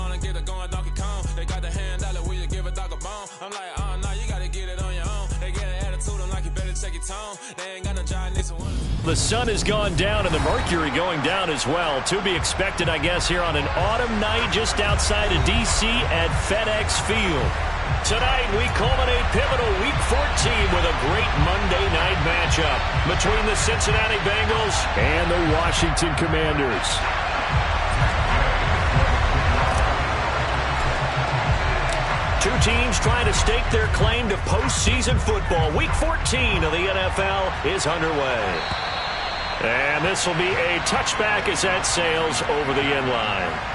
wanna get it going Donkey Kong. They got the hand dollar, will you give a dog a bone? I'm like, oh no, you gotta get it on your own. They get an attitude, I'm like, you better check your tone. They ain't got no job, need some. The sun has gone down and the mercury going down as well. To be expected, I guess, here on an autumn night just outside of D.C. at FedEx Field. Tonight, we culminate pivotal Week 14 with a great Monday night matchup between the Cincinnati Bengals and the Washington Commanders. Two teams trying to stake their claim to postseason football. Week 14 of the NFL is underway. And this will be a touchback as that sails over the end line.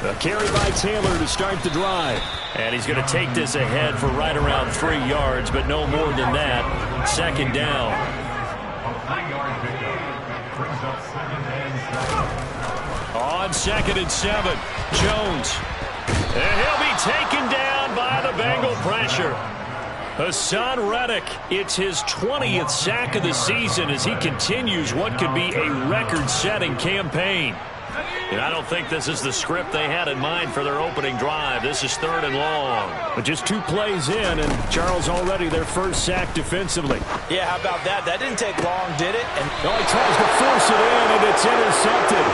A carry by Taylor to start the drive. And he's going to take this ahead for right around 3 yards, but no more than that. Second down. On 2nd and 7, Jones. And he'll be taken down by the Bengal pressure. Hassan Reddick, it's his 20th sack of the season as he continues what could be a record-setting campaign. And I don't think this is the script they had in mind for their opening drive. This is 3rd and long. But just 2 plays in, and Charles already their first sack defensively. Yeah, how about that? That didn't take long, did it? And he tries to force it in, and it's intercepted.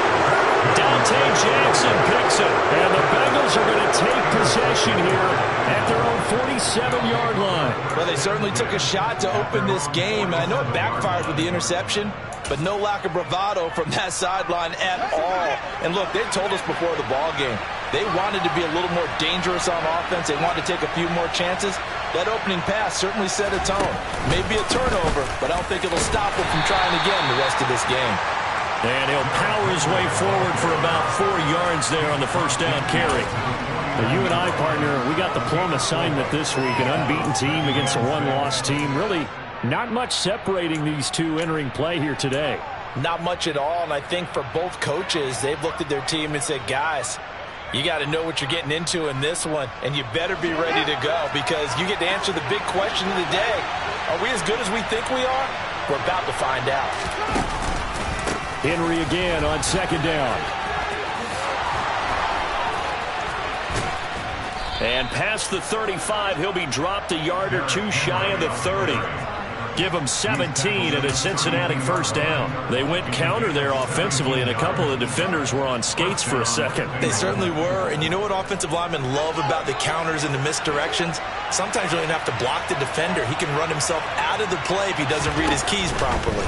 Dante Jackson picks it. And the Bengals are going to take possession here at their own 47-yard line. Well, they certainly took a shot to open this game. I know it backfired with the interception, but no lack of bravado from that sideline at all. And look, they told us before the ball game, they wanted to be a little more dangerous on offense. They wanted to take a few more chances. That opening pass certainly set a tone. Maybe a turnover, but I don't think it'll stop them from trying again the rest of this game. And he'll power his way forward for about 4 yards there on the first down carry. Well, you and I, partner, we got the plum assignment this week. An unbeaten team against a one-loss team. Really not much separating these two entering play here today. Not much at all, and I think for both coaches, they've looked at their team and said, guys, you got to know what you're getting into in this one, and you better be ready to go because you get to answer the big question of the day. Are we as good as we think we are? We're about to find out. Henry again on 2nd down. And past the 35, he'll be dropped a yard or 2 shy of the 30. Give them 17 and a Cincinnati first down. They went counter there offensively, and a couple of defenders were on skates for a second. They certainly were, and you know what offensive linemen love about the counters and the misdirections? Sometimes you don't even have to block the defender. He can run himself out of the play if he doesn't read his keys properly.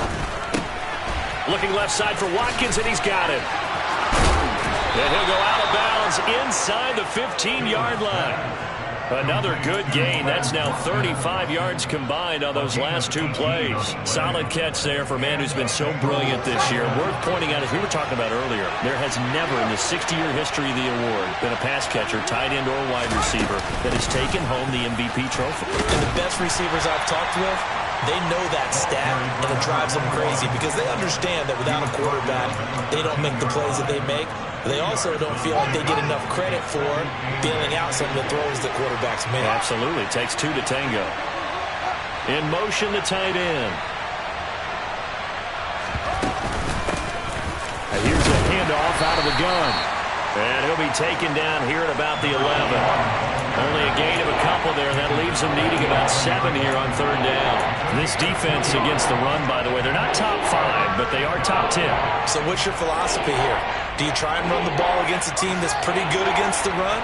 Looking left side for Watkins, and he's got it. And he'll go out of bounds inside the 15-yard line. Another good gain. That's now 35 yards combined on those last 2 plays. Solid catch there for a man who's been so brilliant this year. Worth pointing out, as we were talking about earlier, there has never in the 60-year history of the award been a pass catcher, tight end, or wide receiver that has taken home the MVP trophy. And the best receivers I've talked with, they know that stat, and it drives them crazy because they understand that without a quarterback, they don't make the plays that they make. They also don't feel like they get enough credit for bailing out some of the throws that quarterbacks make. Absolutely. Takes 2 to tango. In motion, the tight end. And here's a handoff out of the gun. And he'll be taken down here at about the 11. Only a gain of a couple there. That leaves them needing about 7 here on 3rd down. This defense against the run, by the way, they're not top 5, but they are top 10. So what's your philosophy here? Do you try and run the ball against a team that's pretty good against the run?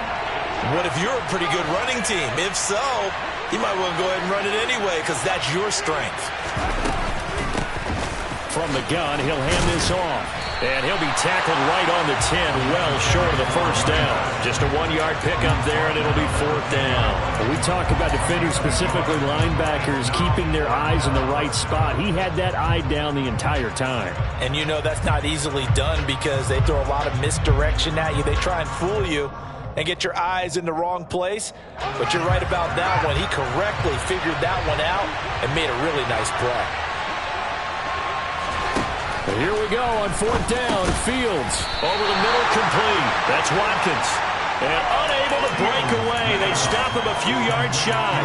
What if you're a pretty good running team? If so, you might want to go ahead and run it anyway because that's your strength. From the gun, he'll hand this off. And he'll be tackled right on the 10, well short of the first down. Just a 1-yard pickup there, and it'll be 4th down. When we talk about defenders, specifically linebackers, keeping their eyes in the right spot. He had that eye down the entire time. And you know that's not easily done because they throw a lot of misdirection at you. They try and fool you. and get your eyes in the wrong place. But you're right about that one. He correctly figured that one out and made a really nice play. Here we go on 4th down. Fields over the middle, complete. That's Watkins. And unable to break away. They stop him a few yards shy.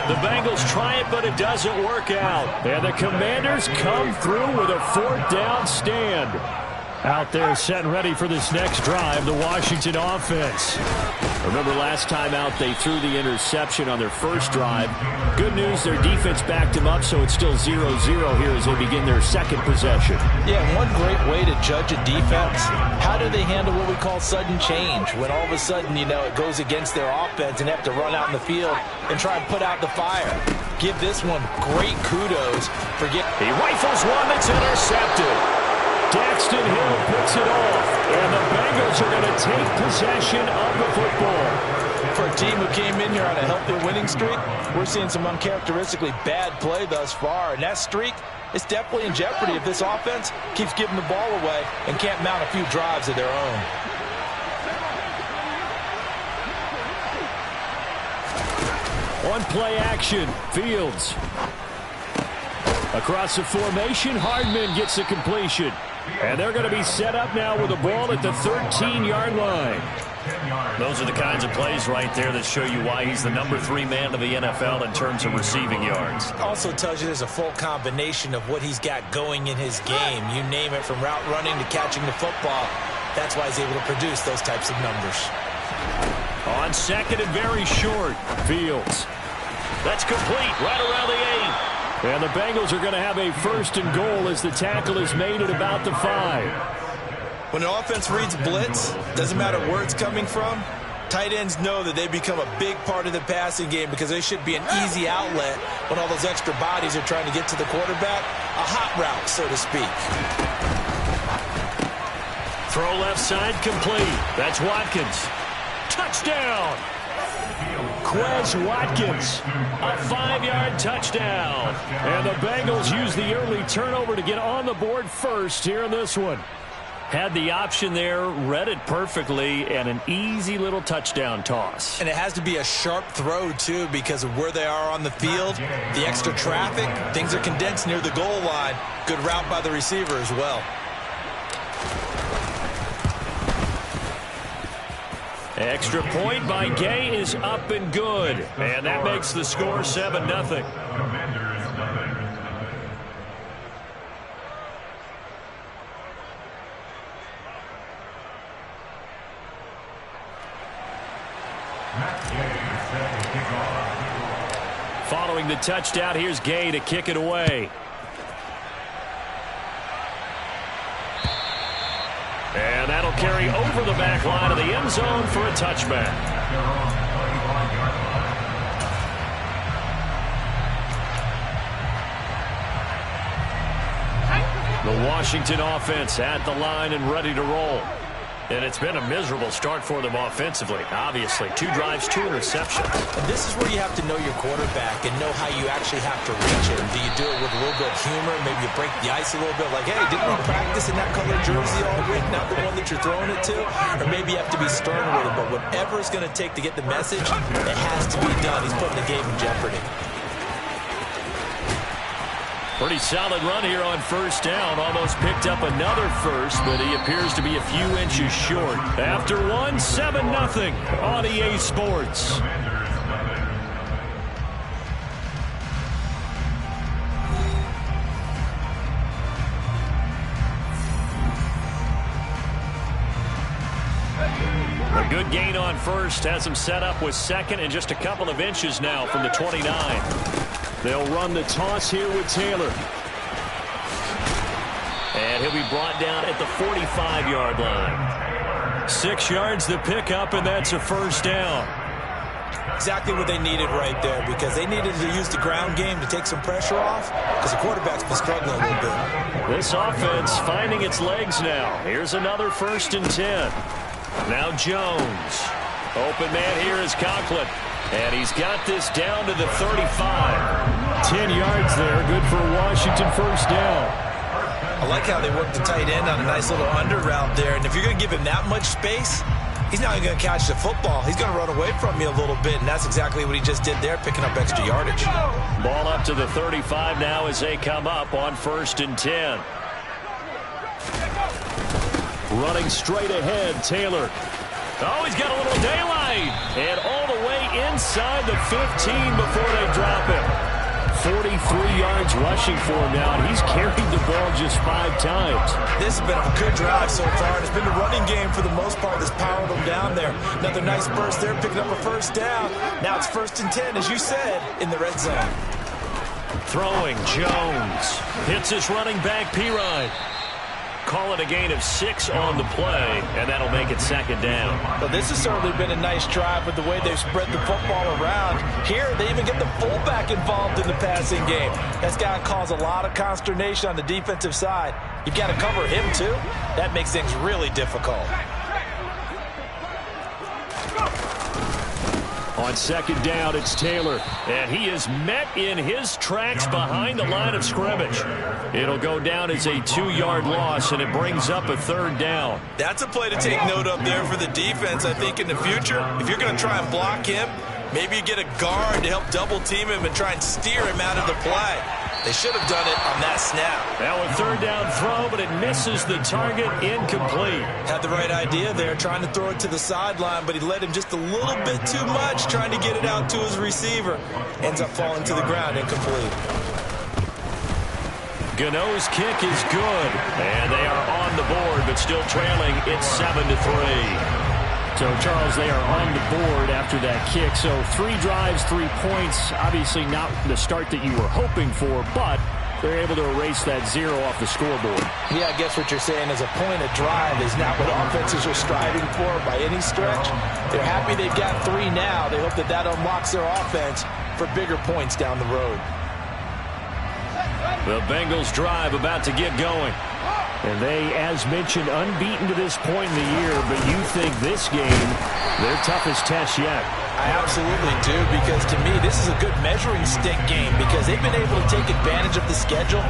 The Bengals try it, but it doesn't work out. And the Commanders come through with a 4th down stand. Out there set and ready for this next drive, the Washington offense. Remember last time out they threw the interception on their first drive. Good news, their defense backed them up, so it's still 0-0 here as they begin their second possession. Yeah, one great way to judge a defense, how do they handle what we call sudden change? When all of a sudden, you know, it goes against their offense and they have to run out in the field and try and put out the fire. Give this one great kudos for getting... He rifles one that's intercepted. Daxton Hill picks it off, and the Bengals are going to take possession of the football. For a team who came in here on a healthy winning streak, we're seeing some uncharacteristically bad play thus far, and that streak is definitely in jeopardy if this offense keeps giving the ball away and can't mount a few drives of their own. On play action, Fields. Across the formation, Hardman gets the completion. And they're going to be set up now with the ball at the 13-yard line. Those are the kinds of plays right there that show you why he's the number 3 man of the NFL in terms of receiving yards. Also tells you there's a full combination of what he's got going in his game. You name it, from route running to catching the football. That's why he's able to produce those types of numbers. On second and very short, Fields. That's complete right around the 8. And the Bengals are going to have a 1st and goal as the tackle is made at about the 5. When an offense reads blitz, doesn't matter where it's coming from, tight ends know that they become a big part of the passing game because they should be an easy outlet when all those extra bodies are trying to get to the quarterback. A hot route, so to speak. Throw left side complete. That's Watkins. Touchdown! Quez Watkins, a 5-yard touchdown. And the Bengals use the early turnover to get on the board first here in this one. Had the option there, read it perfectly, and an easy little touchdown toss. And it has to be a sharp throw, too, because of where they are on the field, the extra traffic, things are condensed near the goal line. Good route by the receiver as well. Extra point by Gay is up and good. And that makes the score 7-0. Following the touchdown, here's Gay to kick it away. And that'll carry over the back line of the end zone for a touchback. The Washington offense at the line and ready to roll. And it's been a miserable start for them offensively. Obviously, 2 drives, 2 interceptions. And this is where you have to know your quarterback and know how you actually have to reach him. Do you do it with a little bit of humor? Maybe you break the ice a little bit, like, hey, didn't we practice in that color jersey all week, not the one that you're throwing it to? Or maybe you have to be stern with him. But whatever it's going to take to get the message, it has to be done. He's putting the game in jeopardy. Pretty solid run here on 1st down. Almost picked up another first, but he appears to be a few inches short. After 1, 7-0 on EA Sports. A good gain on 1st. Has him set up with 2nd and just a couple of inches now from the 29. They'll run the toss here with Taylor. And he'll be brought down at the 45-yard line. 6 yards the pickup, and that's a 1st down. Exactly what they needed right there, because they needed to use the ground game to take some pressure off, because the quarterback's been struggling a little bit. This offense finding its legs now. Here's another 1st and 10. Now Jones. Open man here is Conklin. And he's got this down to the 35. 10 yards there. Good for Washington 1st down. I like how they worked the tight end on a nice little under route there. And if you're going to give him that much space, he's not even going to catch the football. He's going to run away from me a little bit, and that's exactly what he just did there, picking up extra yardage. Ball up to the 35 now as they come up on 1st and 10. Running straight ahead, Taylor. Oh, he's got a little daylight. And all the way inside the 15 before they drop him. 43 yards rushing for him now, and he's carried the ball just 5 times. This has been a good drive so far, and it's been the running game for the most part that's powered them down there. Another nice burst there, picking up a first down. Now it's 1st and 10, as you said, in the red zone. Throwing, Jones. Hits his running back, Pirine. Call it a gain of 6 on the play, and that'll make it 2nd down. Well, this has certainly been a nice drive with the way they've spread the football around. Here, they even get the fullback involved in the passing game. That's got to cause a lot of consternation on the defensive side. You've got to cover him, too. That makes things really difficult. On 2nd down, it's Taylor. And he is met in his tracks behind the line of scrimmage. It'll go down as a 2-yard loss, and it brings up a 3rd down. That's a play to take note of there for the defense, I think, in the future. If you're going to try and block him, maybe you get a guard to help double-team him and try and steer him out of the play. They should have done it on that snap. Now a 3rd down throw, but it misses the target, incomplete. Had the right idea there, trying to throw it to the sideline, but he led him just a little bit too much, trying to get it out to his receiver. Ends up falling to the ground, incomplete. Gano's kick is good, and they are on the board, but still trailing. It's 7-3. So, Charles, they are on the board after that kick. So 3 drives, 3 points. Obviously not the start that you were hoping for, but they're able to erase that 0 off the scoreboard. Yeah, I guess what you're saying is a point of drive is not what offenses are striving for by any stretch. They're happy they've got 3 now. They hope that that unlocks their offense for bigger points down the road. The Bengals drive about to get going. And they, as mentioned, unbeaten to this point in the year, but you think this game, their toughest test yet. I absolutely do, because to me, this is a good measuring stick game because they've been able to take advantage of the schedule.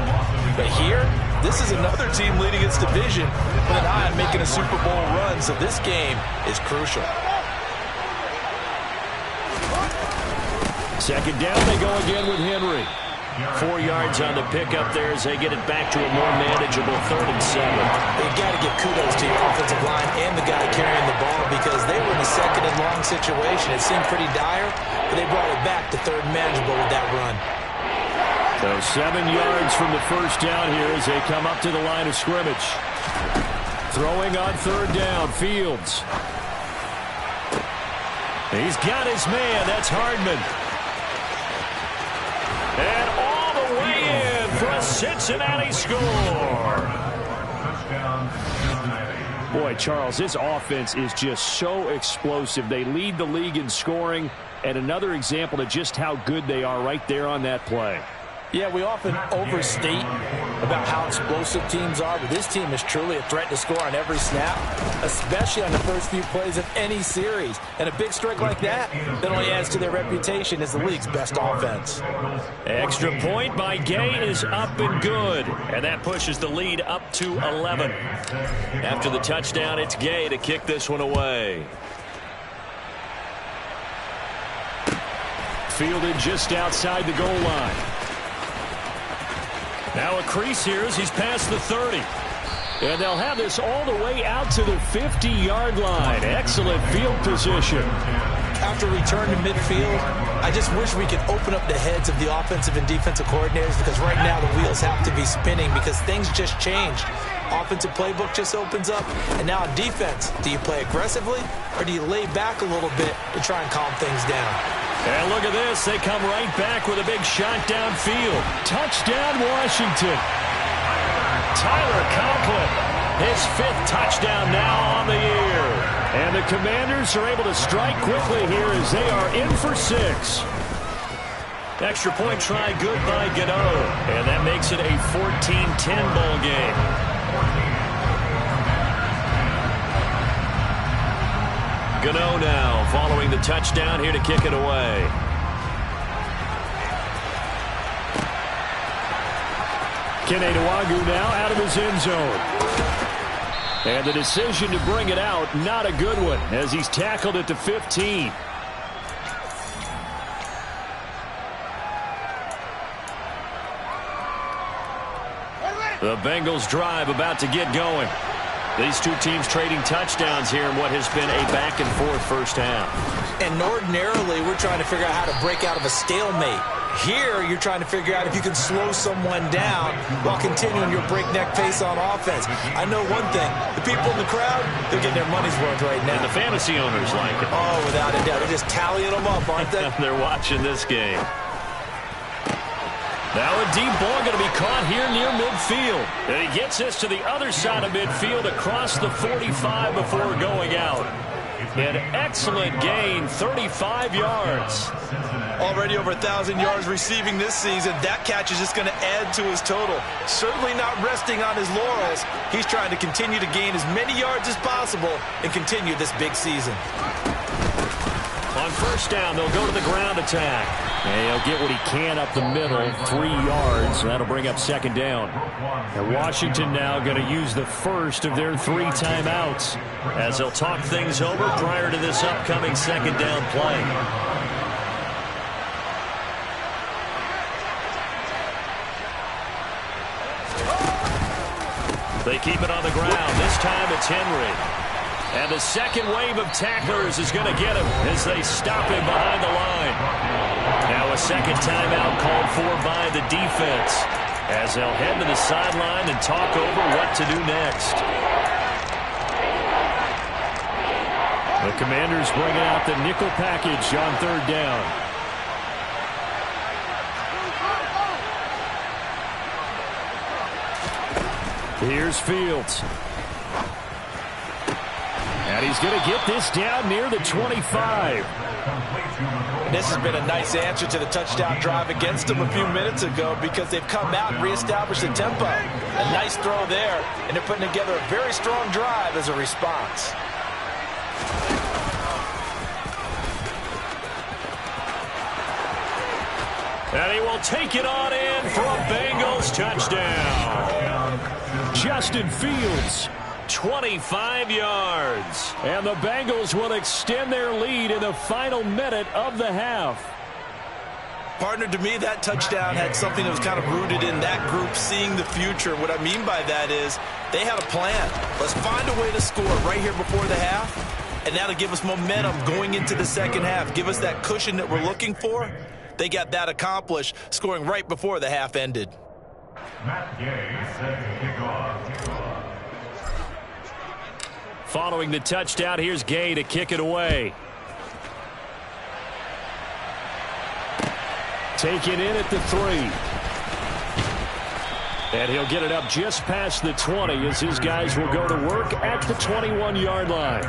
But here, this is another team leading its division with an eye on making a Super Bowl run, so this game is crucial. 2nd down, they go again with Henry. 4 yards on the pickup there as they get it back to a more manageable 3rd and 7. They've got to give kudos to your offensive line and the guy carrying the ball because they were in a 2nd and long situation. It seemed pretty dire, but they brought it back to 3rd and manageable with that run. So 7 yards from the 1st down here as they come up to the line of scrimmage. Throwing on 3rd down, Fields. He's got his man. That's Hardman. And all the way in for a Cincinnati score. Boy, Charles, this offense is just so explosive. They lead the league in scoring, and another example of just how good they are right there on that play. Yeah, we often overstate about how explosive teams are, but this team is truly a threat to score on every snap, especially on the first few plays of any series. And a big streak like that only adds to their reputation as the league's best offense. Extra point by Gay is up and good, and that pushes the lead up to 11. After the touchdown, it's Gay to kick this one away. Fielded just outside the goal line. Now a crease here as he's past the 30. And they'll have this all the way out to the 50-yard line. Excellent field position. After return to midfield, I just wish we could open up the heads of the offensive and defensive coordinators because right now the wheels have to be spinning because things just changed. Offensive playbook just opens up, and now on defense, do you play aggressively or do you lay back a little bit to try and calm things down? And look at this. They come right back with a big shot downfield. Touchdown, Washington. Tyler Conklin, his 5th touchdown now on the year. And the Commanders are able to strike quickly here as they are in for 6. Extra point try good by Gano. And that makes it a 14-10 ball game. Gano now following the touchdown here to kick it away. Kene Nwangwu now out of his end zone. And the decision to bring it out, not a good one, as he's tackled at the 15. The Bengals drive about to get going. These two teams trading touchdowns here in what has been a back-and-forth first half. And ordinarily, we're trying to figure out how to break out of a stalemate. Here, you're trying to figure out if you can slow someone down while continuing your breakneck pace on offense. I know one thing. The people in the crowd, they're getting their money's worth right now. And the fantasy owners like it. Oh, without a doubt. They're just tallying them up, aren't they? They're watching this game. Now a deep ball going to be caught here near midfield. And he gets this to the other side of midfield across the 45 before going out. An excellent gain, 35 yards. Already over 1,000 yards receiving this season. That catch is just going to add to his total. Certainly not resting on his laurels. He's trying to continue to gain as many yards as possible and continue this big season. On first down, they'll go to the ground attack. And he'll get what he can up the middle, 3 yards. That'll bring up second down. And Washington now going to use the first of their 3 timeouts as they'll talk things over prior to this upcoming second down play. They keep it on the ground. This time it's Henry. And the second wave of tacklers is going to get him as they stop him behind the line. Now a second timeout called for by the defense as they'll head to the sideline and talk over what to do next. The Commanders bringing out the nickel package on third down. Here's Fields. And he's going to get this down near the 25. This has been a nice answer to the touchdown drive against them a few minutes ago because they've come out and reestablished the tempo. A nice throw there, and they're putting together a very strong drive as a response. And he will take it on in for a Bengals touchdown. Justin Fields. 25 yards. And the Bengals will extend their lead in the final minute of the half. Partner, to me, that touchdown had something that was kind of rooted in that group seeing the future. What I mean by that is they had a plan. Let's find a way to score right here before the half, and that'll give us momentum going into the second half. Give us that cushion that we're looking for. They got that accomplished, scoring right before the half ended. Matt Gay set to kick off. Following the touchdown, here's Gay to kick it away. Taken in at the 3. And he'll get it up just past the 20 as his guys will go to work at the 21-yard line.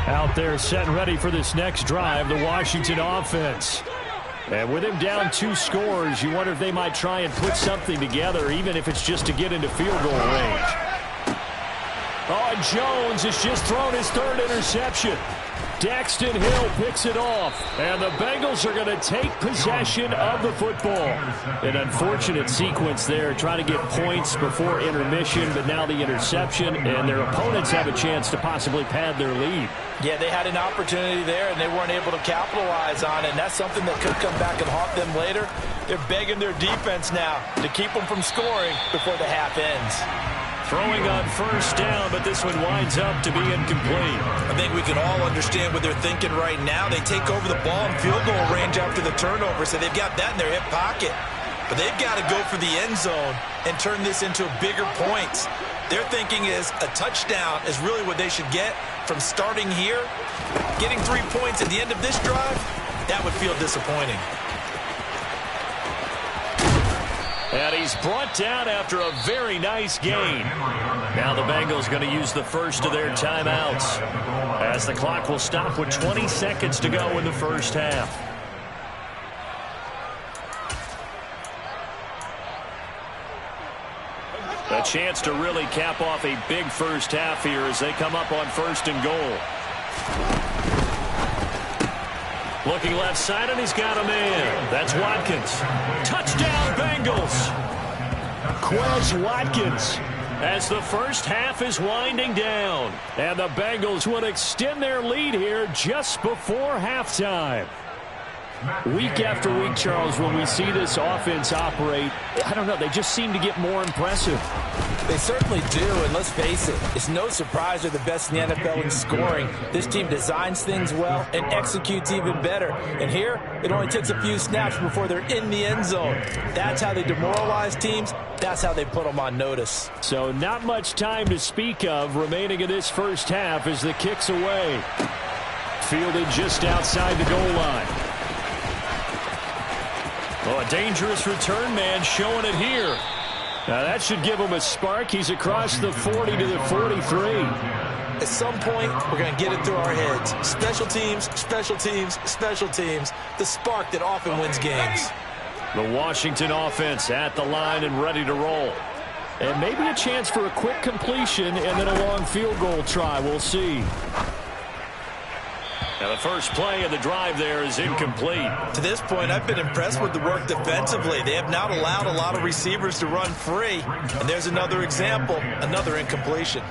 Out there set and ready for this next drive, the Washington offense. And with him down 2 scores, you wonder if they might try and put something together, even if it's just to get into field goal range. Oh, and Jones has just thrown his 3rd interception. Daxton Hill picks it off, and the Bengals are going to take possession of the football. An unfortunate sequence there, trying to get points before intermission, but now the interception, and their opponents have a chance to possibly pad their lead. Yeah, they had an opportunity there, and they weren't able to capitalize on it, and that's something that could come back and haunt them later. They're begging their defense now to keep them from scoring before the half ends. Throwing on first down, but this one winds up to be incomplete. I think we can all understand what they're thinking right now. They take over the ball in field goal range after the turnover, so they've got that in their hip pocket. But they've got to go for the end zone and turn this into bigger points. Their thinking is a touchdown is really what they should get from starting here. Getting 3 points at the end of this drive, that would feel disappointing. And he's brought down after a very nice gain. Now the Bengals going to use the first of their timeouts as the clock will stop with 20 seconds to go in the first half. A chance to really cap off a big first half here as they come up on 1st and goal. Looking left side, and he's got a man. That's Watkins. Touchdown, Bengals. Quez Watkins, as the first half is winding down. And the Bengals will extend their lead here just before halftime. Week after week, Charles, when we see this offense operate, I don't know, they just seem to get more impressive. They certainly do, and let's face it, it's no surprise they're the best in the NFL in scoring. This team designs things well and executes even better. And here, it only takes a few snaps before they're in the end zone. That's how they demoralize teams. That's how they put them on notice. So not much time to speak of remaining in this first half as the kick's away. Fielded just outside the goal line. Oh, a dangerous return man showing it here. Now that should give him a spark. He's across the 40 to the 43. At some point, we're going to get it through our heads. Special teams, special teams, special teams. The spark that often wins games. The Washington offense at the line and ready to roll. And maybe a chance for a quick completion and then a long field goal try. We'll see. Now the first play of the drive there is incomplete. To this point, I've been impressed with the work defensively. They have not allowed a lot of receivers to run free. And there's another example, another incompletion.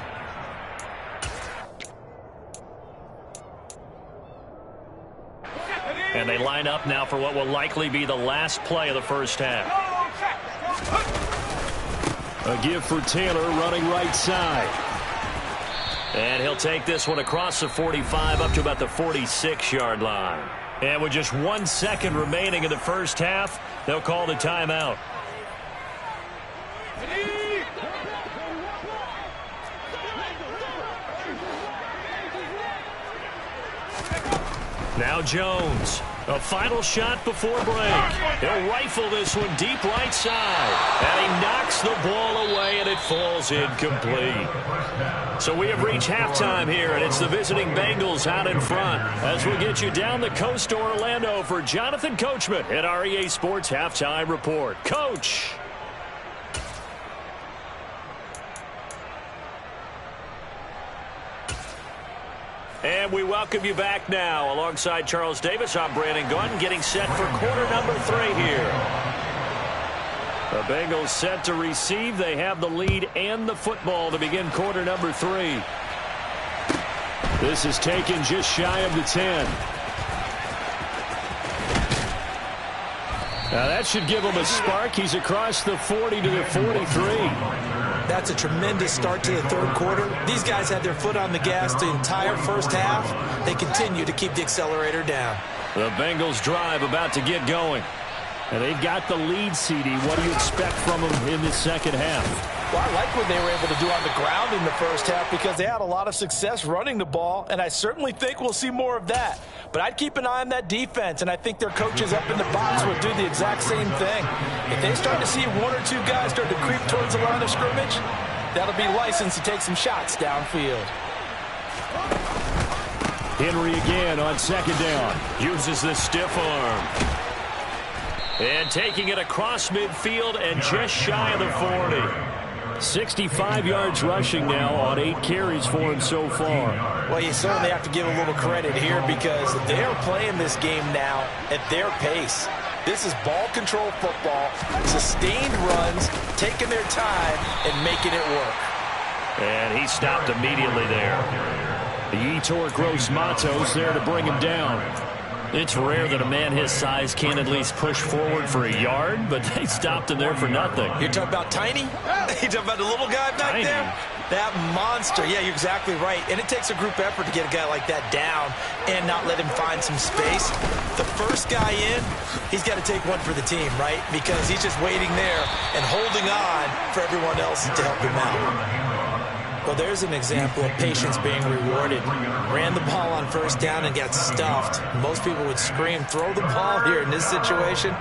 And they line up now for what will likely be the last play of the first half. A give for Taylor running right side. And he'll take this one across the 45 up to about the 46-yard line. And with just 1 second remaining in the first half, they'll call the timeout. Now Jones. A final shot before break. He'll rifle this one deep right side. And he knocks the ball away, and it falls incomplete. So we have reached halftime here, and it's the visiting Bengals out in front. As we get you down the coast to Orlando for Jonathan Coachman at our EA Sports Halftime Report. Coach. And we welcome you back now. Alongside Charles Davis, I'm Brandon Gunn, getting set for quarter number 3 here. The Bengals set to receive. They have the lead and the football to begin quarter number 3. This is taken just shy of the 10. Now that should give him a spark. He's across the 40 to the 43. That's a tremendous start to the third quarter. These guys had their foot on the gas the entire first half. They continue to keep the accelerator down. The Bengals drive about to get going. And they've got the lead, CD. What do you expect from them in the second half? Well, I like what they were able to do on the ground in the first half because they had a lot of success running the ball, and I certainly think we'll see more of that. But I'd keep an eye on that defense, and I think their coaches up in the box will do the exact same thing. If they start to see 1 or 2 guys start to creep towards the line of scrimmage, that'll be licensed to take some shots downfield. Henry again on second down. Uses the stiff arm. And taking it across midfield and just shy of the 40. 65 yards rushing now on 8 carries for him so far. Well, you certainly have to give a little credit here because they're playing this game now at their pace. This is ball control football, sustained runs, taking their time and making it work. And he stopped immediately there. The Yetur Gross-Matos there to bring him down. It's rare that a man his size can't at least push forward for a yard, but they stopped him there for nothing. You're talking about Tiny? You're talking about the little guy back Tiny. there? That monster. Yeah, you're exactly right. And it takes a group effort to get a guy like that down and not let him find some space. The first guy in, he's got to take one for the team, right? Because he's just waiting there and holding on for everyone else to help him out. Well, there's an example of patience being rewarded. Ran the ball on first down and got stuffed. Most people would scream, throw the ball here in this situation.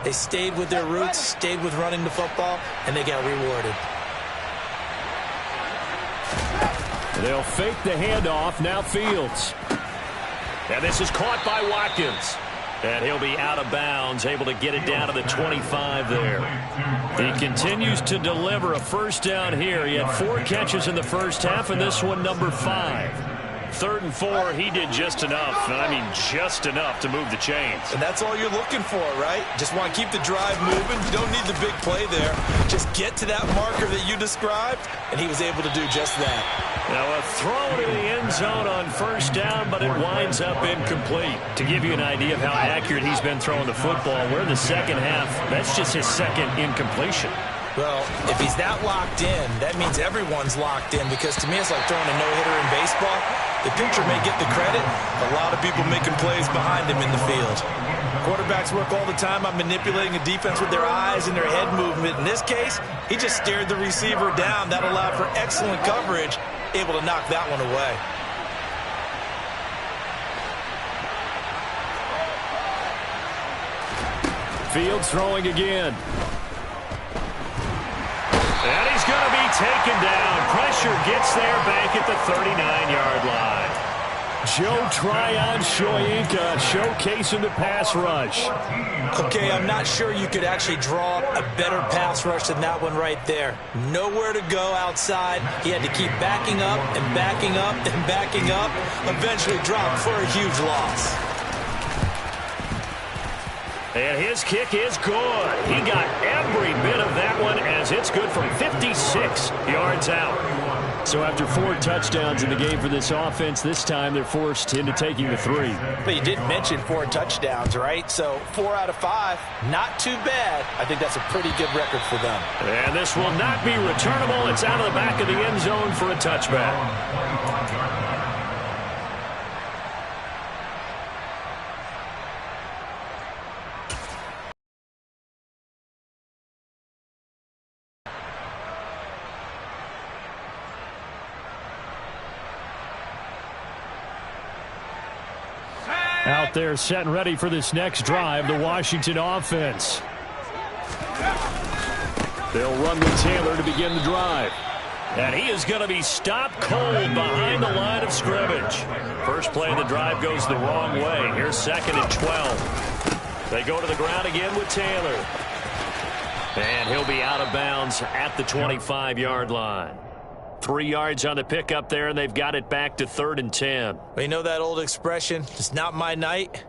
They stayed with their roots, stayed with running the football, and they got rewarded. They'll fake the handoff. Now Fields. And this is caught by Watkins. And he'll be out of bounds, able to get it down to the 25 there. He continues to deliver a first down here. He had 4 catches in the first half, and this one number 5. 3rd and 4, he did just enough, and I mean just enough to move the chains. And that's all you're looking for, right? Just want to keep the drive moving. You don't need the big play there. Just get to that marker that you described, and he was able to do just that. Now a throw to the end zone on 1st down, but it winds up incomplete. To give you an idea of how accurate he's been throwing the football, we're in the second half. That's just his second incompletion. Well, if he's that locked in, that means everyone's locked in, because to me it's like throwing a no-hitter in baseball. The pitcher may get the credit. A lot of people making plays behind him in the field. Quarterbacks work all the time on manipulating a defense with their eyes and their head movement. In this case, he just stared the receiver down. That allowed for excellent coverage, able to knock that one away. Fields throwing again. And he's going to be taken down. Pressure gets there back at the 39-yard line. Joe Tryon-Shoyinka showcasing the pass rush. Okay, I'm not sure you could actually draw a better pass rush than that one right there. Nowhere to go outside. He had to keep backing up and backing up and backing up. Eventually dropped for a huge loss. And his kick is good. He got every bit of that one, as it's good from 56 yards out. So after 4 touchdowns in the game for this offense, this time they're forced into taking the 3. But you did mention 4 touchdowns, right? So 4 out of 5, not too bad. I think that's a pretty good record for them. And this will not be returnable. It's out of the back of the end zone for a touchback. Out there set and ready for this next drive, the Washington offense. They'll run with Taylor to begin the drive. And he is going to be stopped cold behind the line of scrimmage. First play of the drive goes the wrong way. Here's 2nd and 12. They go to the ground again with Taylor. And he'll be out of bounds at the 25-yard line. 3 yards on the pickup there, and they've got it back to 3rd and 10. Well, you know that old expression, it's not my night?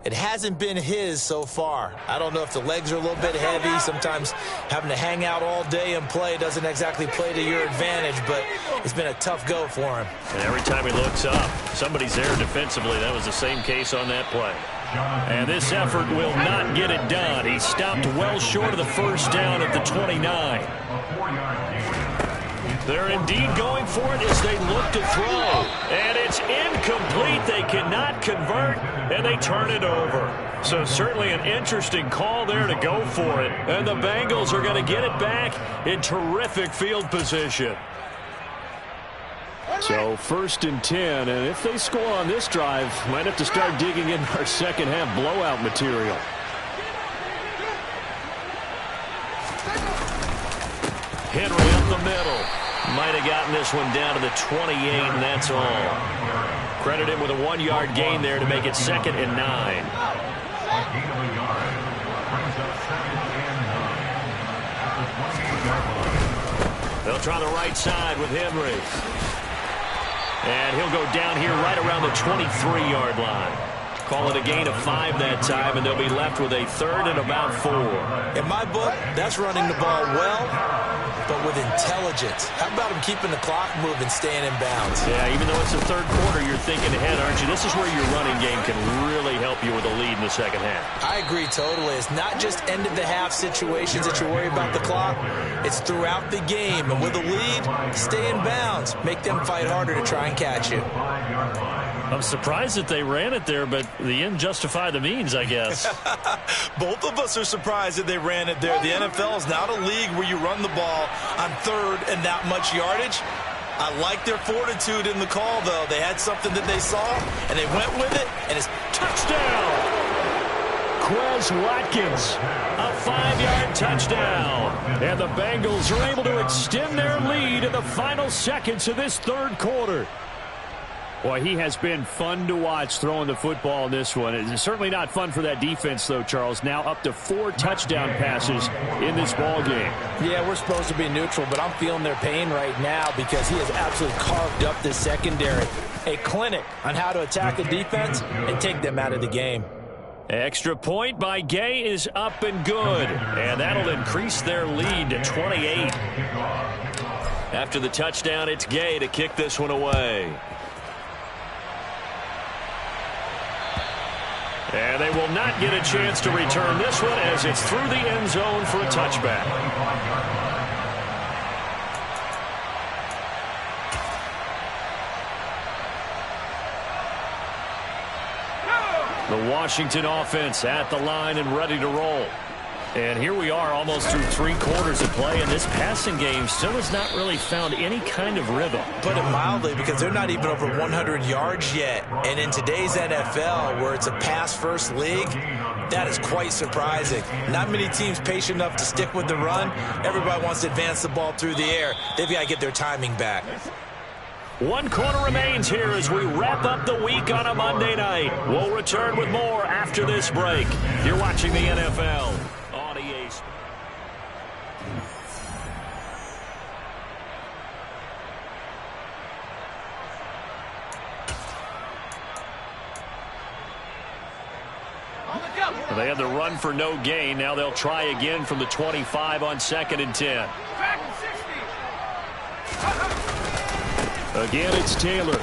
It hasn't been his so far. I don't know if the legs are a little bit heavy. Sometimes having to hang out all day and play doesn't exactly play to your advantage, but it's been a tough go for him. And every time he looks up, somebody's there defensively. That was the same case on that play. And this effort will not get it done. He stopped well short of the 1st down at the 29. They're indeed going for it as they look to throw. And it's incomplete. They cannot convert, and they turn it over. So certainly an interesting call there to go for it. And the Bengals are going to get it back in terrific field position. So 1st and 10, and if they score on this drive, might have to start digging in our second half blowout material. Henry up the middle. Might have gotten this one down to the 28, and that's all. Credit him with a 1-yard gain there to make it 2nd and 9. They'll try the right side with Henry. And he'll go down here right around the 23-yard line. Call it a gain of 5 that time, and they'll be left with a 3rd and about 4. In my book, that's running the ball well, but with intelligence. How about him keeping the clock moving, staying in bounds? Yeah, even though it's the 3rd quarter, you're thinking ahead, aren't you? This is where your running game can really help you with a lead in the second half. I agree totally. It's not just end-of-the-half situations that you worry about the clock. It's throughout the game. And with a lead, stay in bounds. Make them fight harder to try and catch you. I'm surprised that they ran it there, but the end justified the means, I guess. Both of us are surprised that they ran it there. The NFL is not a league where you run the ball on 3rd and that much yardage. I like their fortitude in the call, though. They had something that they saw, and they went with it, and it's touchdown. Quez Watkins, a 5-yard touchdown. And the Bengals are able to extend their lead in the final seconds of this 3rd quarter. Boy, he has been fun to watch throwing the football in this one. It's certainly not fun for that defense, though, Charles. Now up to 4 touchdown passes in this ball game. Yeah, we're supposed to be neutral, but I'm feeling their pain right now because he has absolutely carved up this secondary. A clinic on how to attack the defense and take them out of the game. Extra point by Gay is up and good, and that'll increase their lead to 28. After the touchdown, it's Gay to kick this one away. And they will not get a chance to return this one as it's through the end zone for a touchback. The Washington offense at the line and ready to roll. And here we are almost through 3 quarters of play, and this passing game still has not really found any kind of rhythm. Put it mildly, because they're not even over 100 yards yet. And in today's NFL, where it's a pass-first league, that is quite surprising. Not many teams patient enough to stick with the run. Everybody wants to advance the ball through the air. They've got to get their timing back. 1 quarter remains here as we wrap up the week on a Monday night. We'll return with more after this break. You're watching the NFL on EA Sports. They had the run for no gain. Now they'll try again from the 25 on 2nd and 10. Again, it's Taylor.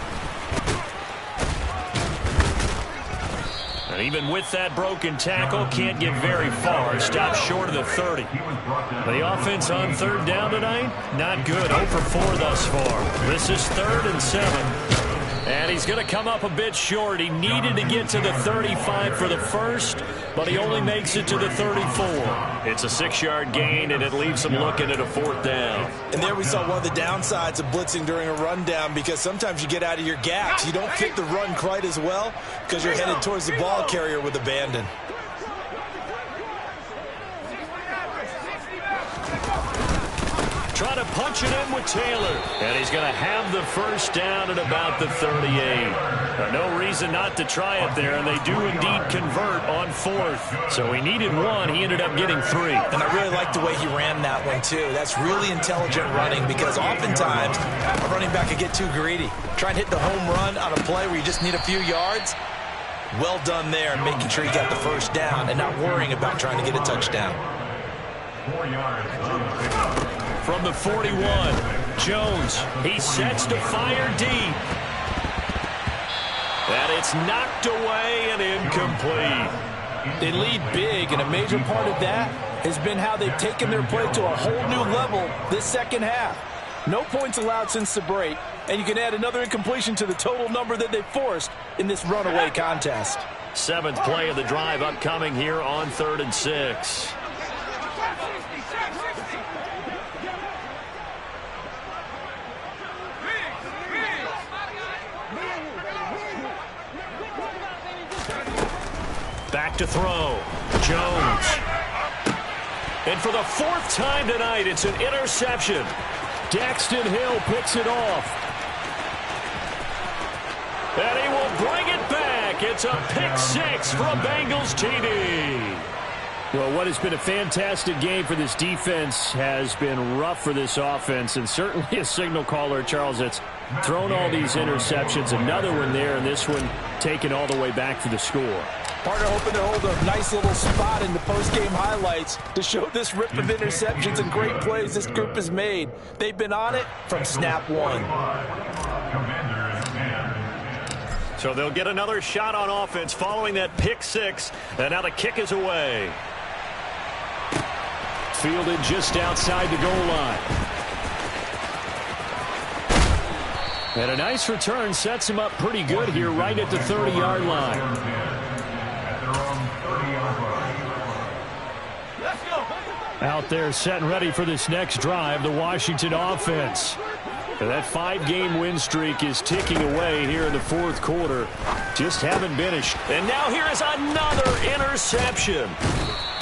And even with that broken tackle, can't get very far. Stopped short of the 30. The offense on 3rd down tonight, not good. 0 for 4 thus far. This is 3rd and 7. And he's going to come up a bit short. He needed to get to the 35 for the first, but he only makes it to the 34. It's a 6-yard gain, and it leaves him looking at a 4th down. And there we saw one of the downsides of blitzing during a rundown, because sometimes you get out of your gaps. You don't fit the run quite as well because you're headed towards the ball carrier with abandon. Trying to punch it in with Taylor. And he's going to have the 1st down at about the 38. No reason not to try it there, and they do indeed convert on 4th. So he needed 1. He ended up getting 3. And I really like the way he ran that one, too. That's really intelligent running, because oftentimes a running back can get too greedy. Try and hit the home run on a play where you just need a few yards. Well done there, making sure you got the 1st down and not worrying about trying to get a touchdown. 4 yards. From the 41, Jones, he sets to fire deep. And it's knocked away and incomplete. They lead big, and a major part of that has been how they've taken their play to a whole new level this second half. No points allowed since the break, and you can add another incompletion to the total number that they forced in this runaway contest. 7th play of the drive upcoming here on 3rd and 6. Back to throw. Jones. And for the 4th time tonight, it's an interception. Daxton Hill picks it off. And he will bring it back. It's a pick 6 from Bengals TD. Well, what has been a fantastic game for this defense has been rough for this offense, and certainly a signal caller, Charles, that's thrown all these interceptions. Another one there, and this one taken all the way back for the score. Partner hoping to hold a nice little spot in the post-game highlights to show this rip of interceptions and great plays this group has made. They've been on it from snap 1. So they'll get another shot on offense following that pick 6, and now the kick is away. Fielded just outside the goal line. And a nice return sets him up pretty good here right at the 30-yard line. Out there set and ready for this next drive, the Washington offense. And that 5-game win streak is ticking away here in the 4th quarter. Just haven't finished. And now here is another interception.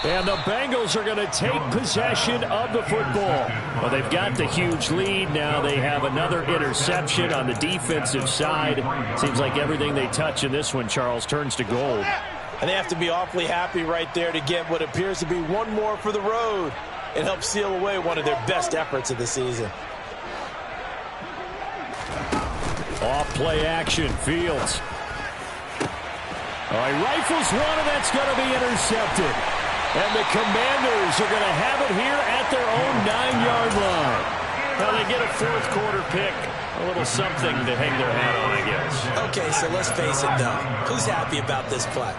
And the Bengals are going to take possession of the football. Well, they've got the huge lead. Now they have another interception on the defensive side. Seems like everything they touch in this one, Charles, turns to gold. And they have to be awfully happy right there to get what appears to be one more for the road. It helps seal away one of their best efforts of the season. Off play action, Fields. All right, rifles one, and that's going to be intercepted. And the Commanders are going to have it here at their own 9-yard line. Well, they get a fourth-quarter pick. A little something to hang their hat on, I guess. Okay, so let's face it, though. Who's happy about this play?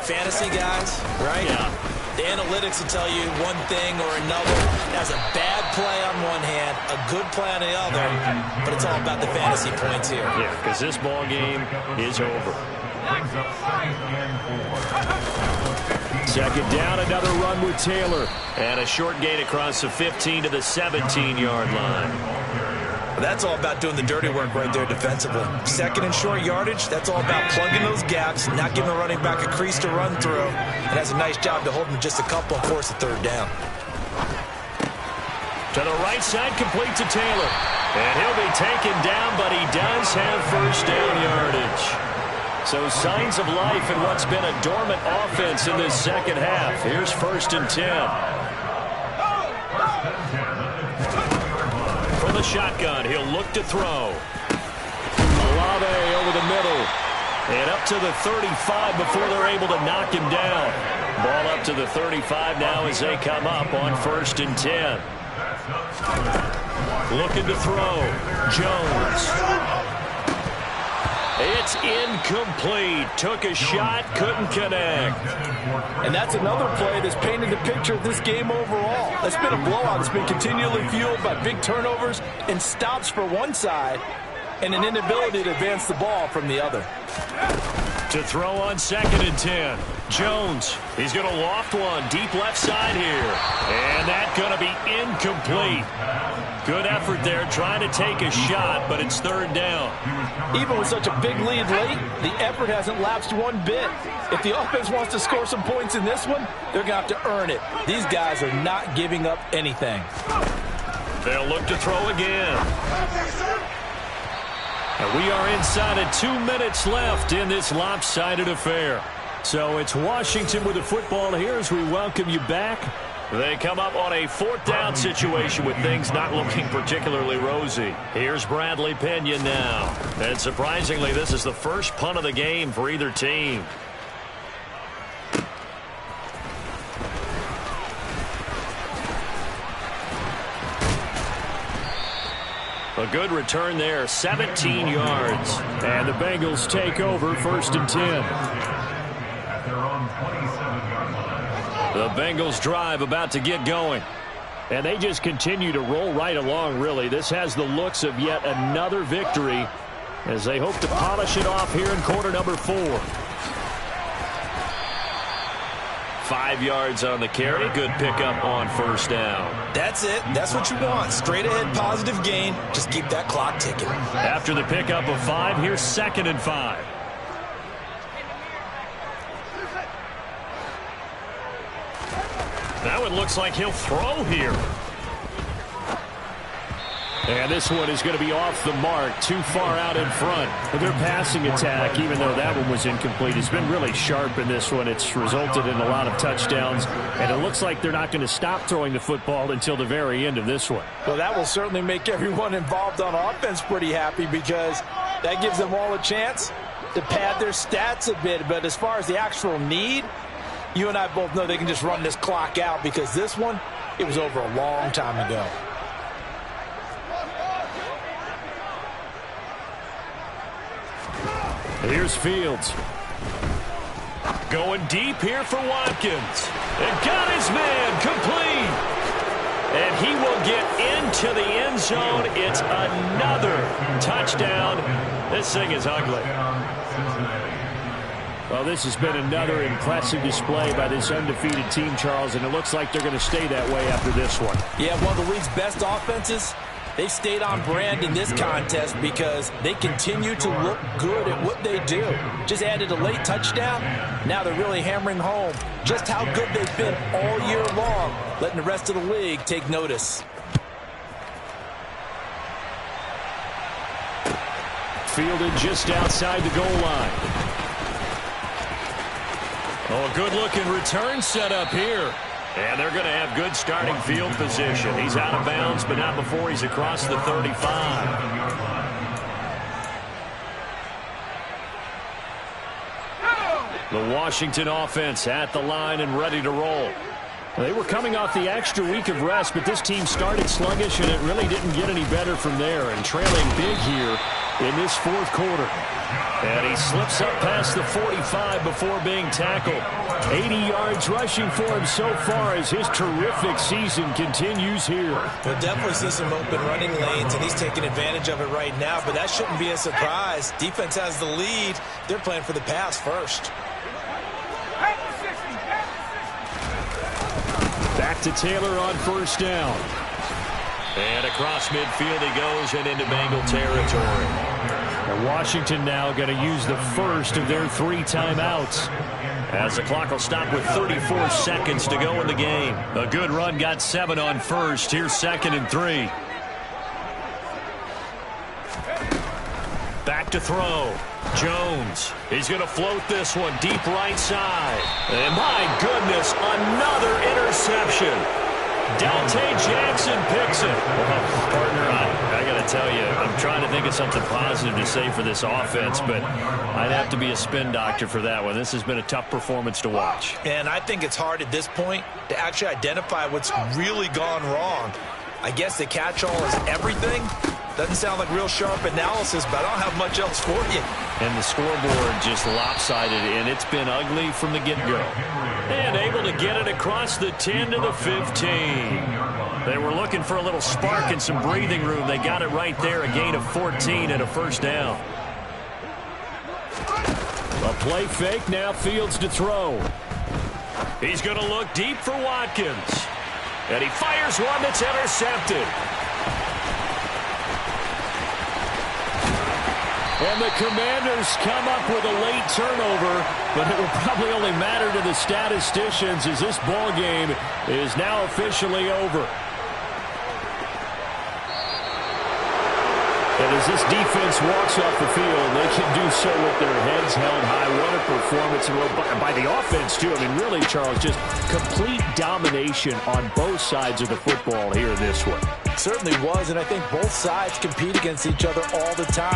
Fantasy guys, right? Yeah. The analytics will tell you one thing or another. That's a bad play on one hand, a good play on the other, but it's all about the fantasy points here. Yeah, because this ball game is over. Brings up second and 4. Second down, another run with Taylor. And a short gain across the 15 to the 17-yard line. That's all about doing the dirty work right there defensively. Second and short yardage, that's all about plugging those gaps, not giving a running back a crease to run through. And that's a nice job to hold him just a couple and force a third down. To the right side, complete to Taylor. And he'll be taken down, but he does have first down yardage. So signs of life in what's been a dormant offense in this second half. Here's 1st and 10. From the shotgun, he'll look to throw. Olave over the middle. And up to the 35 before they're able to knock him down. Ball up to the 35 now as they come up on 1st and 10. Looking to throw. Jones. It's incomplete. Took a shot, couldn't connect. And that's another play that's painted the picture of this game overall. It's been a blowout. It's been continually fueled by big turnovers and stops for one side and an inability to advance the ball from the other. To throw on 2nd and 10. Jones, he's going to loft one deep left side here. And that's going to be incomplete. Good effort there trying to take a shot, but it's 3rd down. Even with such a big lead late, the effort hasn't lapsed one bit. If the offense wants to score some points in this one, they're going to have to earn it. These guys are not giving up anything. They'll look to throw again. And we are inside of 2 minutes left in this lopsided affair. So it's Washington with the football here as we welcome you back. They come up on a 4th down situation with things not looking particularly rosy. Here's Bradley Pena now. And surprisingly, this is the first punt of the game for either team. A good return there, 17 yards. And the Bengals take over 1st and 10. At their own 27-yard line. The Bengals drive about to get going. And they just continue to roll right along, really. This has the looks of yet another victory as they hope to polish it off here in quarter number 4. 5 yards on the carry. Good pickup on 1st down. That's it. That's what you want. Straight ahead, positive gain. Just keep that clock ticking. After the pickup of 5, here's 2nd and 5. Now it looks like he'll throw here. And this one is going to be off the mark, too far out in front. But their passing attack, even though that one was incomplete, has been really sharp in this one. It's resulted in a lot of touchdowns, and it looks like they're not going to stop throwing the football until the very end of this one. Well, that will certainly make everyone involved on offense pretty happy because that gives them all a chance to pad their stats a bit. But as far as the actual need, you and I both know they can just run this clock out because this one, it was over a long time ago. Here's Fields. Going deep here for Watkins. And got his man complete. And he will get into the end zone. It's another touchdown. This thing is ugly. Well, this has been another impressive display by this undefeated team, Charles, and it looks like they're going to stay that way after this one. Yeah, one of the league's best offenses, They've stayed on brand in this contest because they continue to look good at what they do. Just added a late touchdown. Now they're really hammering home just how good they've been all year long, letting the rest of the league take notice. Fielded just outside the goal line. Oh, a good-looking return set up here. And they're going to have good starting field position. He's out of bounds, but not before he's across the 35. The Washington offense at the line and ready to roll. They were coming off the extra week of rest, but this team started sluggish, and it really didn't get any better from there. And trailing big here in this fourth quarter. And he slips up past the 45 before being tackled. 80 yards rushing for him so far as his terrific season continues here. We'll definitely see some open running lanes, and he's taking advantage of it right now, but that shouldn't be a surprise. Defense has the lead. They're playing for the pass first. Back to Taylor on first down. And across midfield he goes and into Bengal territory. And Washington now going to use the first of their 3 timeouts. As the clock will stop with 34 seconds to go in the game. A good run got 7 on first. Here's 2nd and 3. Back to throw. Jones. He's going to float this one deep right side. And my goodness, another interception. Dante Jackson picks it. Well, partner, I got to tell you, I'm trying to think of something positive to say for this offense, but I'd have to be a spin doctor for that one. This has been a tough performance to watch. And I think it's hard at this point to actually identify what's really gone wrong. I guess the catch-all is everything. Doesn't sound like real sharp analysis, but I don't have much else for you. And the scoreboard just lopsided, and it's been ugly from the get-go. And able to get it across the 10 to the 15. They were looking for a little spark and some breathing room. They got it right there, a gain of 14 and a first down. A play fake, now Fields to throw. He's going to look deep for Watkins. And he fires one that's intercepted. And the Commanders come up with a late turnover, but it will probably only matter to the statisticians as this ball game is now officially over. And as this defense walks off the field, they can do so with their heads held high. What a performance by the offense, too. I mean, really, Charles, just complete domination on both sides of the football here in this one. Certainly was, and I think both sides compete against each other all the time.